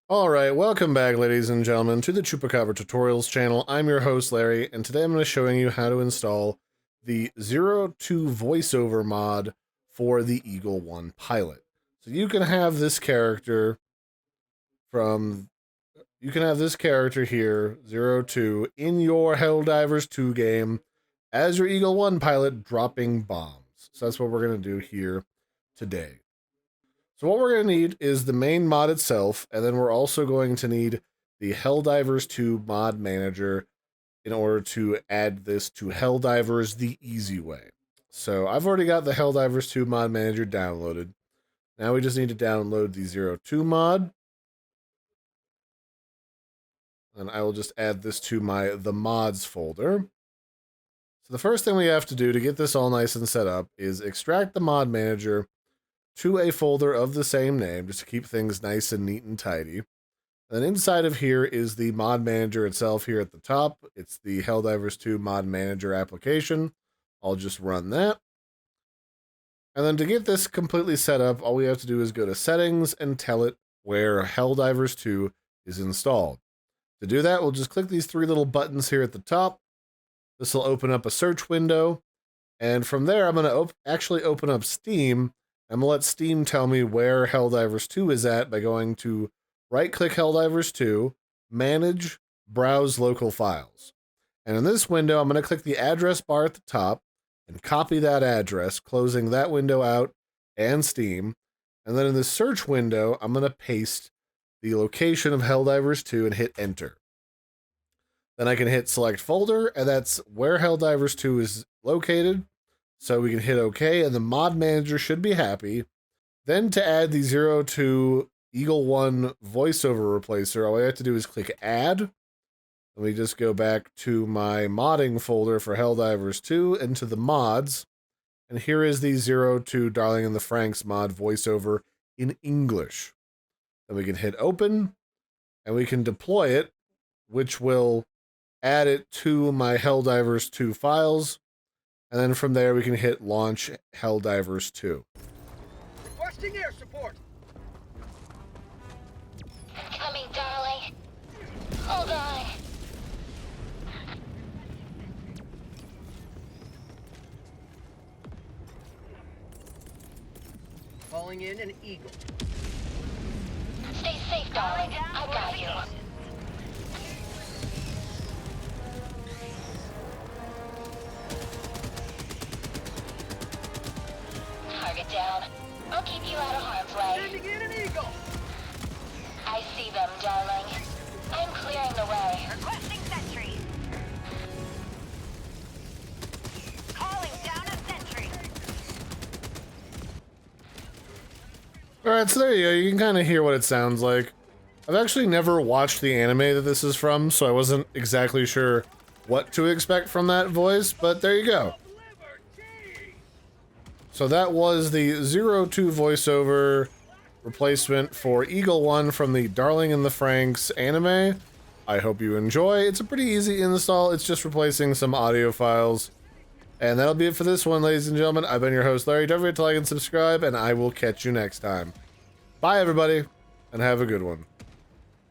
Alright, welcome back ladies and gentlemen to the Chupacabra tutorials channel. I'm your host Larry, and today I'm going to be showing you how to install the 02 voiceover mod for the Eagle One pilot. So you can have this character here, 02, in your Helldivers 2 game as your Eagle One pilot dropping bombs. So that's what we're going to do here today. So what we're going to need is the main mod itself, and then we're also going to need the Helldivers 2 mod manager in order to add this to Helldivers the easy way. So I've already got the Helldivers 2 mod manager downloaded. Now we just need to download the 02 mod. And I will just add this to the mods folder. So the first thing we have to do to get this all nice and set up is extract the mod manager to a folder of the same name, just to keep things nice and neat and tidy. And then inside of here is the mod manager itself here at the top. It's the Helldivers 2 mod manager application. I'll just run that. And then to get this completely set up, all we have to do is go to settings and tell it where Helldivers 2 is installed. To do that, we'll just click these three little buttons here at the top. This will open up a search window. And from there, I'm going to actually open up Steam. I'm going to let Steam tell me where Helldivers 2 is at by going to right-click Helldivers 2, Manage, Browse Local Files. And in this window, I'm going to click the address bar at the top and copy that address, closing that window out and Steam. And then in the search window, I'm going to paste the location of Helldivers 2 and hit Enter. Then I can hit Select Folder, and that's where Helldivers 2 is located. So we can hit OK, and the mod manager should be happy. Then to add the 02 Eagle One voiceover replacer, all I have to do is click Add. And we just go back to my modding folder for Helldivers 2 into the mods. And here is the 02 Darling in the Franxx mod voiceover in English. Then we can hit Open, and we can deploy it, which will add it to my Helldivers 2 files. And then from there, we can hit Launch Helldivers 2. Requesting air support. Coming, darling. Hold on. Calling in an Eagle. Stay safe, darling. I got you. Target down. I'll keep you out of harm's way. Sending in an Eagle. I see them, darling. I'm clearing the way. Requesting sentry. Calling down a sentry. Alright, so there you go. You can kind of hear what it sounds like. I've actually never watched the anime that this is from, so I wasn't exactly sure what to expect from that voice, but there you go. So that was the 02 voiceover replacement for Eagle One from the Darling in the Franxx anime. I hope you enjoy. It's a pretty easy install. It's just replacing some audio files. And that'll be it for this one, ladies and gentlemen. I've been your host, Larry. Don't forget to like and subscribe, and I will catch you next time. Bye, everybody, and have a good one.